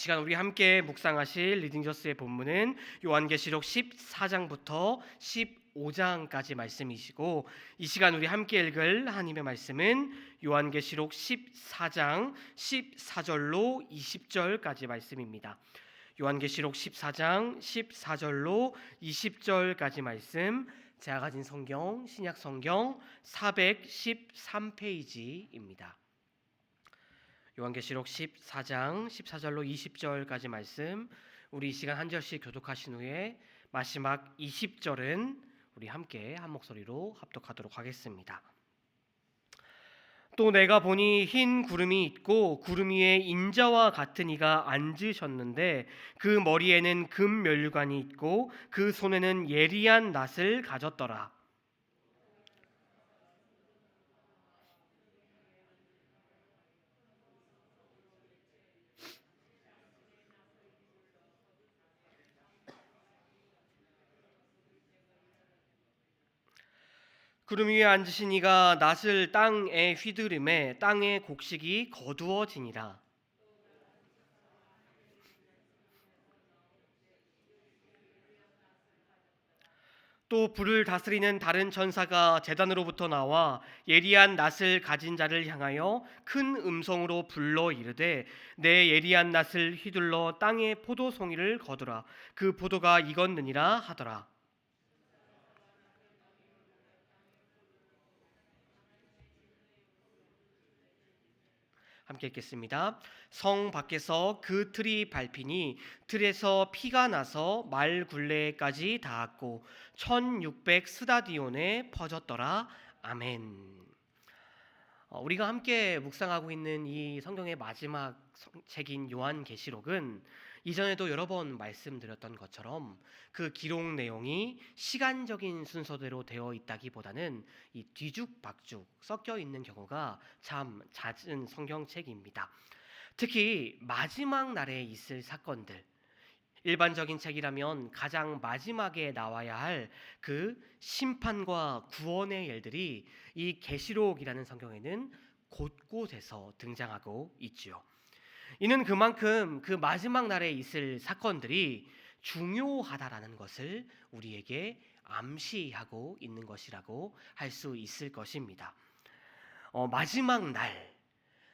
시간 우리 함께 묵상하실 리딩저스의 본문은 요한계시록 14장부터 15장까지 말씀이시고, 이 시간 우리 함께 읽을 하나님의 말씀은 요한계시록 14장 14절로 20절까지 말씀입니다. 요한계시록 14장 14절로 20절까지 말씀, 제가 가진 성경 신약 성경 413페이지입니다. 요한계시록 14장 14절로 20절까지 말씀, 우리 이 시간 한 절씩 교독하신 후에 마지막 20절은 우리 함께 한 목소리로 합독하도록 하겠습니다. 또 내가 보니 흰 구름이 있고 구름 위에 인자와 같은 이가 앉으셨는데 그 머리에는 금 면류관이 있고 그 손에는 예리한 낫을 가졌더라. 구름 위에 앉으신 이가 낫을 땅에 휘두르매 땅의 곡식이 거두어지니라. 또 불을 다스리는 다른 천사가 제단으로부터 나와 예리한 낫을 가진 자를 향하여 큰 음성으로 불러 이르되, 내 예리한 낫을 휘둘러 땅의 포도송이를 거두라. 그 포도가 익었느니라 하더라. 함께 읽겠습니다. 성 밖에서 그 틀이 밟히니 틀에서 피가 나서 말 굴레까지 닿았고 1600 스다디온에 퍼졌더라. 아멘. 우리가 함께 묵상하고 있는 이 성경의 마지막 책인 요한계시록은 이전에도 여러 번 말씀드렸던 것처럼 그 기록 내용이 시간적인 순서대로 되어 있다기보다는 이 뒤죽박죽 섞여 있는 경우가 참 잦은 성경책입니다. 특히 마지막 날에 있을 사건들, 일반적인 책이라면 가장 마지막에 나와야 할 그 심판과 구원의 일들이 이 계시록이라는 성경에는 곳곳에서 등장하고 있지요. 이는 그만큼 그 마지막 날에 있을 사건들이 중요하다라는 것을 우리에게 암시하고 있는 것이라고 할 수 있을 것입니다. 마지막 날,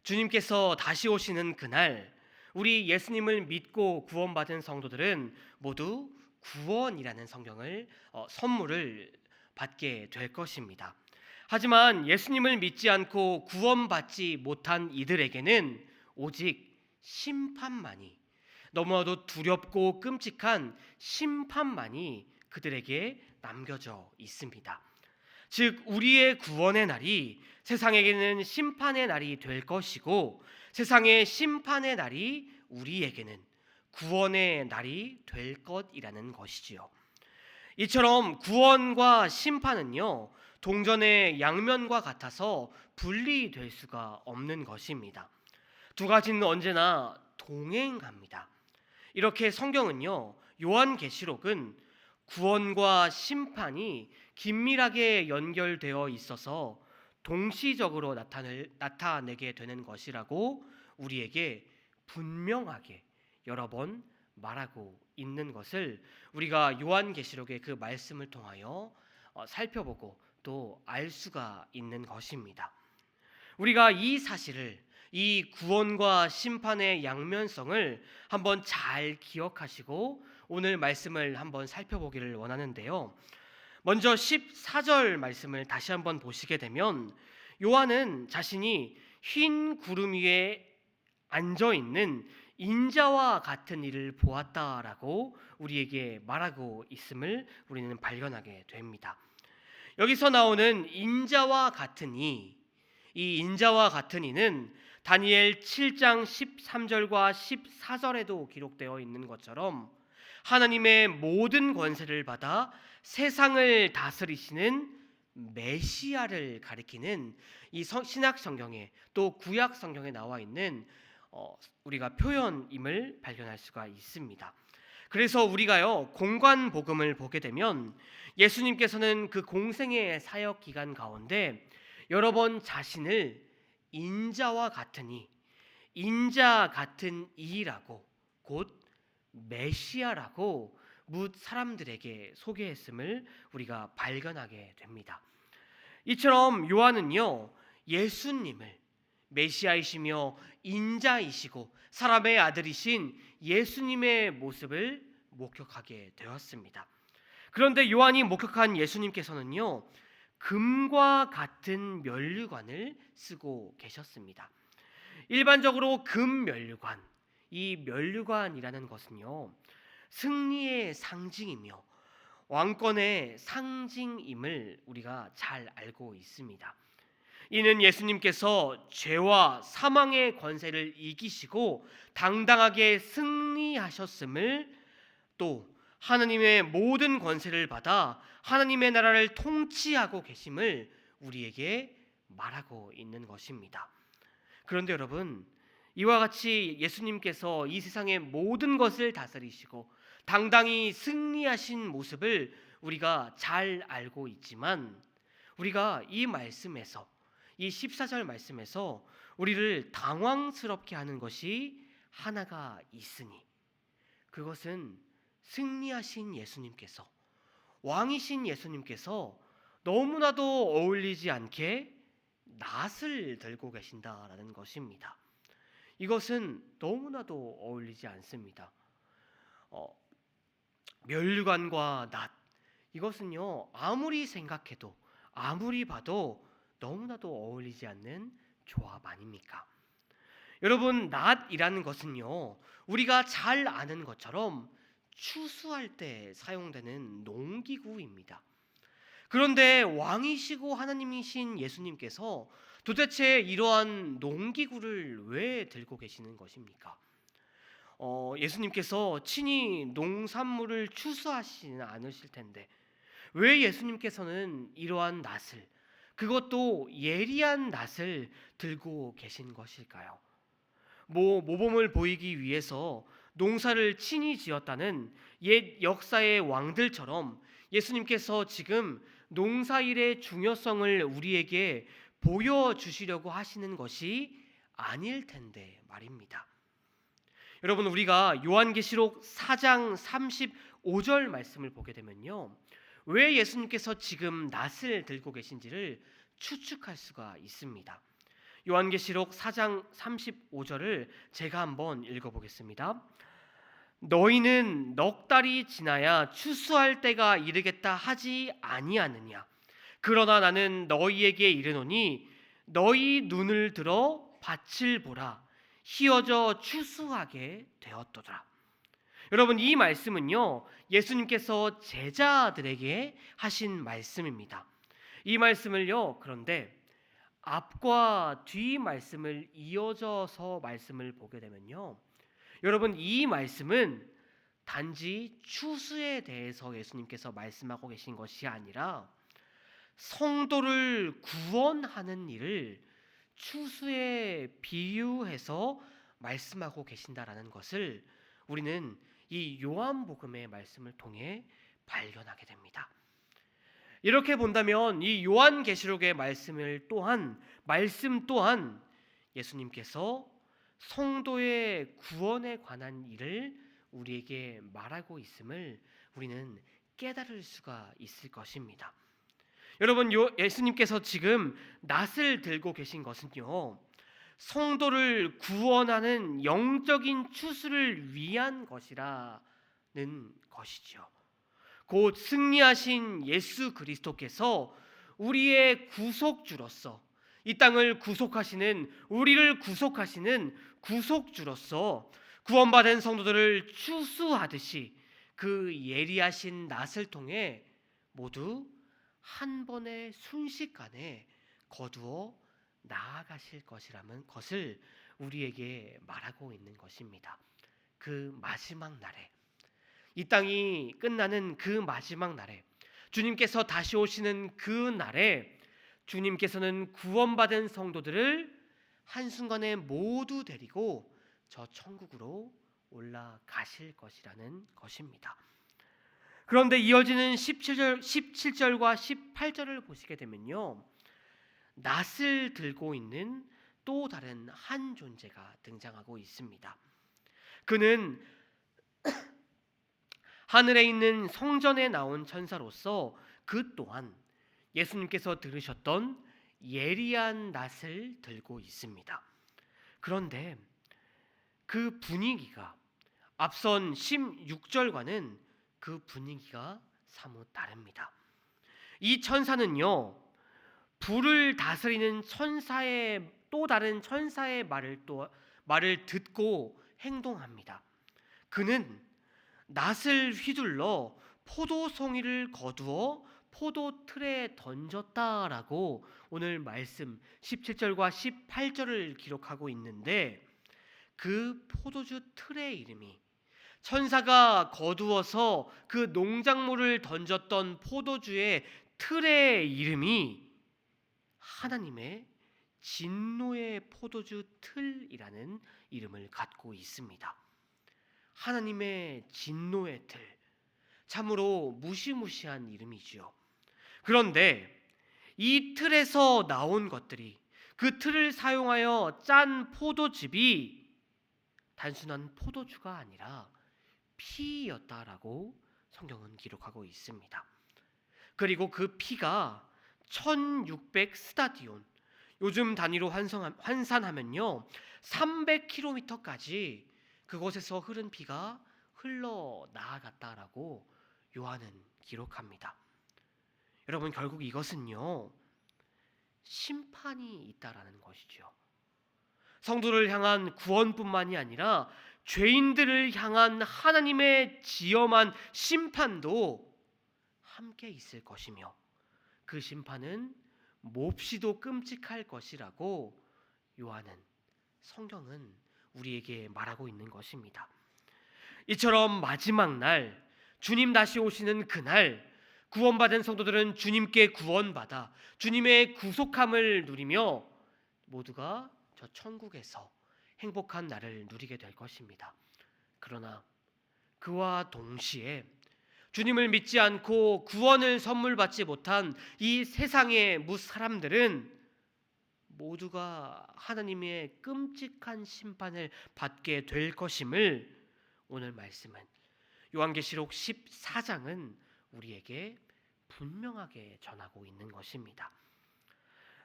주님께서 다시 오시는 그날, 우리 예수님을 믿고 구원받은 성도들은 모두 구원이라는 성경을 선물을 받게 될 것입니다. 하지만 예수님을 믿지 않고 구원받지 못한 이들에게는 오직 심판만이, 너무나도 두렵고 끔찍한 심판만이 그들에게 남겨져 있습니다. 즉 우리의 구원의 날이 세상에게는 심판의 날이 될 것이고, 세상의 심판의 날이 우리에게는 구원의 날이 될 것이라는 것이지요. 이처럼 구원과 심판은요, 동전의 양면과 같아서 분리될 수가 없는 것입니다. 두 가지는 언제나 동행합니다. 이렇게 성경은요, 요한계시록은 구원과 심판이 긴밀하게 연결되어 있어서 동시적으로 나타내게 되는 것이라고 우리에게 분명하게 여러 번 말하고 있는 것을 우리가 요한계시록의 그 말씀을 통하여 살펴보고 또 알 수가 있는 것입니다. 우리가 이 사실을, 이 구원과 심판의 양면성을 한번 잘 기억하시고 오늘 말씀을 한번 살펴보기를 원하는데요. 먼저 14절 말씀을 다시 한번 보시게 되면 요한은 자신이 흰 구름 위에 앉아 있는 인자와 같은 이를 보았다라고 우리에게 말하고 있음을 우리는 발견하게 됩니다. 여기서 나오는 인자와 같은 이 인자와 같은 이는 다니엘 7장 13절과 14절에도 기록되어 있는 것처럼 하나님의 모든 권세를 받아 세상을 다스리시는 메시아를 가리키는 이 신약 성경에 또 구약 성경에 나와 있는 우리가 표현임을 발견할 수가 있습니다. 그래서 우리가요, 공관 복음을 보게 되면 예수님께서는 그 공생의 사역 기간 가운데 여러 번 자신을 인자와 같으니, 인자 같은 이라고 곧 메시아라고 뭇 사람들에게 소개했음을 우리가 발견하게 됩니다. 이처럼 요한은요, 예수님을 메시아이시며 인자이시고 사람의 아들이신 예수님의 모습을 목격하게 되었습니다. 그런데 요한이 목격한 예수님께서는요, 금과 같은 면류관을 쓰고 계셨습니다. 일반적으로 금 면류관, 이 면류관이라는 것은요, 승리의 상징이며 왕권의 상징임을 우리가 잘 알고 있습니다. 이는 예수님께서 죄와 사망의 권세를 이기시고 당당하게 승리하셨음을, 또 하나님의 모든 권세를 받아 하나님의 나라를 통치하고 계심을 우리에게 말하고 있는 것입니다. 그런데 여러분, 이와 같이 예수님께서 이 세상의 모든 것을 다스리시고 당당히 승리하신 모습을 우리가 잘 알고 있지만, 우리가 이 말씀에서, 이 14절 말씀에서 우리를 당황스럽게 하는 것이 하나가 있으니, 그것은 승리하신 예수님께서, 왕이신 예수님께서 너무나도 어울리지 않게 낫을 들고 계신다라는 것입니다. 이것은 너무나도 어울리지 않습니다. 면류관과 낫, 이것은요, 아무리 생각해도 아무리 봐도 너무나도 어울리지 않는 조합 아닙니까? 여러분, 낫이라는 것은요, 우리가 잘 아는 것처럼 추수할 때 사용되는 농기구입니다. 그런데 왕이시고 하나님이신 예수님께서 도대체 이러한 농기구를 왜 들고 계시는 것입니까? 예수님께서 친히 농산물을 추수하시지는 않으실 텐데 왜 예수님께서는 이러한 낫을, 그것도 예리한 낫을 들고 계신 것일까요? 모범을 보이기 위해서 농사를 친히 지었다는 옛 역사의 왕들처럼 예수님께서 지금 농사일의 중요성을 우리에게 보여주시려고 하시는 것이 아닐 텐데 말입니다. 여러분, 우리가 요한계시록 4장 35절 말씀을 보게 되면요, 왜 예수님께서 지금 낫을 들고 계신지를 추측할 수가 있습니다. 요한계시록 4장 35절을 제가 한번 읽어보겠습니다. 너희는 넉 달이 지나야 추수할 때가 이르겠다 하지 아니하느냐? 그러나 나는 너희에게 이르노니 너희 눈을 들어 밭을 보라. 희어져 추수하게 되었도다. 여러분, 이 말씀은요, 예수님께서 제자들에게 하신 말씀입니다. 이 말씀을요, 그런데 앞과 뒤 말씀을 이어져서 말씀을 보게 되면요, 여러분, 이 말씀은 단지 추수에 대해서 예수님께서 말씀하고 계신 것이 아니라 성도를 구원하는 일을 추수에 비유해서 말씀하고 계신다라는 것을 우리는 이 요한복음의 말씀을 통해 발견하게 됩니다. 이렇게 본다면 이 요한계시록의 말씀 또한 예수님께서 성도의 구원에 관한 일을 우리에게 말하고 있음을 우리는 깨달을 수가 있을 것입니다. 여러분, 예수님께서 지금 낫을 들고 계신 것은요, 성도를 구원하는 영적인 추수를 위한 것이라는 것이죠. 곧 승리하신 예수 그리스도께서 우리의 구속주로서, 이 땅을 구속하시는, 우리를 구속하시는 구속주로서 구원받은 성도들을 추수하듯이 그 예리하신 낫을 통해 모두 한 번의 순식간에 거두어 나아가실 것이라는 것을 우리에게 말하고 있는 것입니다. 그 마지막 날에, 이 땅이 끝나는 그 마지막 날에, 주님께서 다시 오시는 그 날에 주님께서는 구원받은 성도들을 한순간에 모두 데리고 저 천국으로 올라가실 것이라는 것입니다. 그런데 이어지는 17절과 18절을 보시게 되면요, 낫을 들고 있는 또 다른 한 존재가 등장하고 있습니다. 그는 하늘에 있는 성전에 나온 천사로서 그 또한 예수님께서 들으셨던 예리한 낫을 들고 있습니다. 그런데 그 분위기가 앞선 16절과는 그 분위기가 사뭇 다릅니다. 이 천사는요, 불을 다스리는 천사의 또 다른 천사의 말을 듣고 행동합니다. 그는 낫을 휘둘러 포도송이를 거두어 포도 틀에 던졌다라고 오늘 말씀 17절과 18절을 기록하고 있는데, 그 포도주 틀의 이름이, 천사가 거두어서 그 농작물을 던졌던 포도주의 틀의 이름이 하나님의 진노의 포도주 틀이라는 이름을 갖고 있습니다. 하나님의 진노의 틀, 참으로 무시무시한 이름이지요. 그런데 이 틀에서 나온 것들이, 그 틀을 사용하여 짠 포도즙이 단순한 포도주가 아니라 피였다라고 성경은 기록하고 있습니다. 그리고 그 피가 1600 스타디온, 요즘 단위로 환산하면요 300km까지 그곳에서 흐른 피가 흘러나아갔다라고 요한은 기록합니다. 여러분, 결국 이것은요 심판이 있다라는 것이죠. 성도를 향한 구원뿐만이 아니라 죄인들을 향한 하나님의 지엄한 심판도 함께 있을 것이며, 그 심판은 몹시도 끔찍할 것이라고 요한은, 성경은 우리에게 말하고 있는 것입니다. 이처럼 마지막 날, 주님 다시 오시는 그날, 구원받은 성도들은 주님께 구원받아 주님의 구속함을 누리며 모두가 저 천국에서 행복한 날을 누리게 될 것입니다. 그러나 그와 동시에 주님을 믿지 않고 구원을 선물 받지 못한 이 세상의 무사람들은 모두가 하나님의 끔찍한 심판을 받게 될 것임을 오늘 말씀은, 요한계시록 14장은 우리에게 분명하게 전하고 있는 것입니다.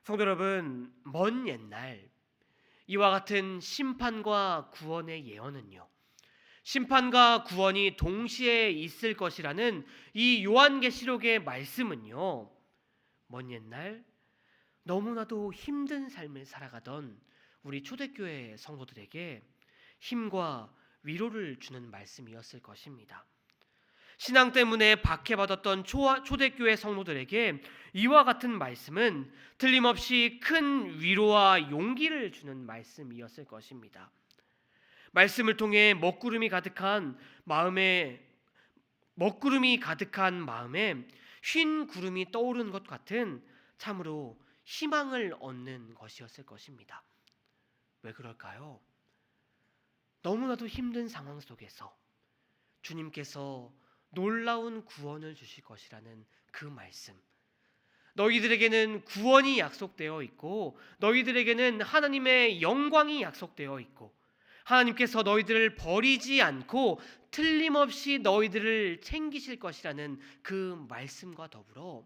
성도 여러분, 먼 옛날 이와 같은 심판과 구원의 예언은요, 심판과 구원이 동시에 있을 것이라는 이 요한계시록의 말씀은요, 먼 옛날 너무나도 힘든 삶을 살아가던 우리 초대교회 성도들에게 힘과 위로를 주는 말씀이었을 것입니다. 신앙 때문에 박해받았던 초대교회 성도들에게 이와 같은 말씀은 틀림없이 큰 위로와 용기를 주는 말씀이었을 것입니다. 말씀을 통해 먹구름이 가득한 마음에 흰 구름이 떠오르는 것 같은 참으로 희망을 얻는 것이었을 것입니다. 왜 그럴까요? 너무나도 힘든 상황 속에서 주님께서 놀라운 구원을 주실 것이라는 그 말씀, 너희들에게는 구원이 약속되어 있고 너희들에게는 하나님의 영광이 약속되어 있고 하나님께서 너희들을 버리지 않고 틀림없이 너희들을 챙기실 것이라는 그 말씀과 더불어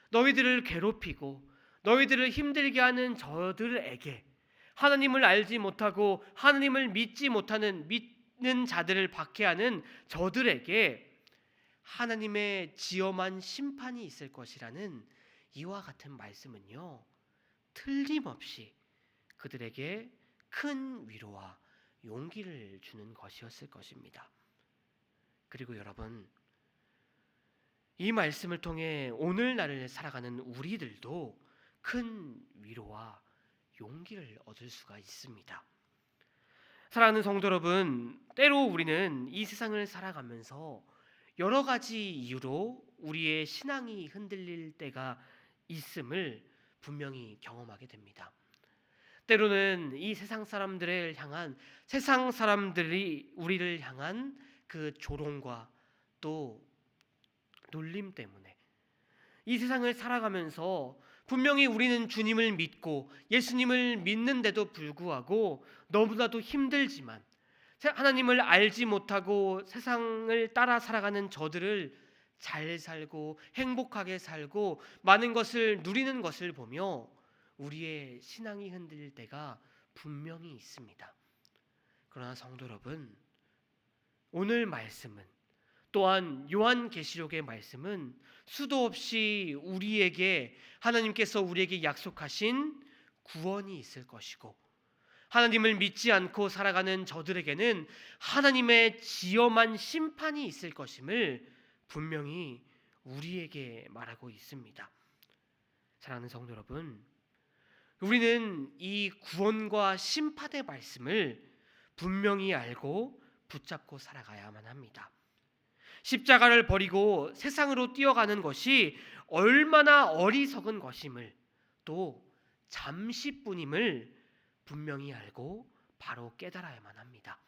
너희들을 괴롭히고 너희들을 힘들게 하는 저들에게, 하나님을 알지 못하고 하나님을 믿는 자들을 박해하는 저들에게 하나님의 지엄한 심판이 있을 것이라는 이와 같은 말씀은요, 틀림없이 그들에게 큰 위로와 용기를 주는 것이었을 것입니다. 그리고 여러분, 이 말씀을 통해 오늘날을 살아가는 우리들도 큰 위로와 용기를 얻을 수가 있습니다. 사랑하는 성도 여러분, 때로 우리는 이 세상을 살아가면서 여러 가지 이유로 우리의 신앙이 흔들릴 때가 있음을 분명히 경험하게 됩니다. 때로는 이 세상 사람들이 우리를 향한 그 조롱과 또 놀림 때문에 이 세상을 살아가면서 분명히 우리는 주님을 믿고 예수님을 믿는데도 불구하고 너무나도 힘들지만 하나님을 알지 못하고 세상을 따라 살아가는 저들을 잘 살고 행복하게 살고 많은 것을 누리는 것을 보며 우리의 신앙이 흔들릴 때가 분명히 있습니다. 그러나 성도 여러분, 오늘 말씀은, 또한 요한계시록의 말씀은 수도 없이 하나님께서 우리에게 약속하신 구원이 있을 것이고, 하나님을 믿지 않고 살아가는 저들에게는 하나님의 지엄한 심판이 있을 것임을 분명히 우리에게 말하고 있습니다. 사랑하는 성도 여러분, 우리는 이 구원과 심판의 말씀을 분명히 알고 붙잡고 살아가야만 합니다. 십자가를 버리고 세상으로 뛰어가는 것이 얼마나 어리석은 것임을, 또 잠시뿐임을 분명히 알고 바로 깨달아야만 합니다.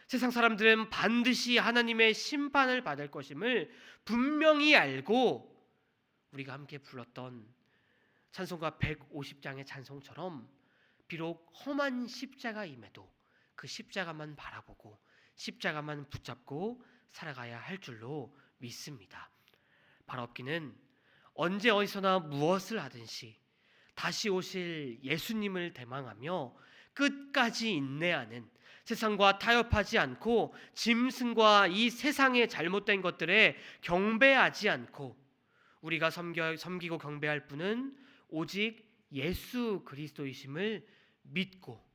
세상 사람들은 반드시 하나님의 심판을 받을 것임을 분명히 알고 우리가 함께 불렀던 찬송가 150장의 찬송처럼 비록 험한 십자가임에도 그 십자가만 바라보고 십자가만 붙잡고 살아가야 할 줄로 믿습니다. 바라옵기는 언제 어디서나 무엇을 하든지 다시 오실 예수님을 대망하며 끝까지 인내하는, 세상과 타협하지 않고 짐승과 이 세상의 잘못된 것들에 경배하지 않고 우리가 섬기고 경배할 분은 오직 예수 그리스도이심을 믿고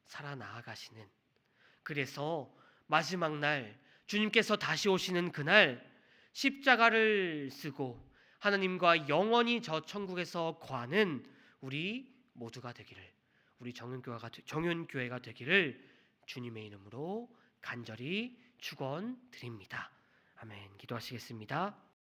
살아나아가시는, 그래서 마지막 날 주님께서 다시 오시는 그날 십자가를 쓰고 하나님과 영원히 저 천국에서 거하는 우리 모두가 되기를, 우리 정윤교회가 되기를 주님의 이름으로 간절히 축원드립니다. 아멘. 기도하시겠습니다.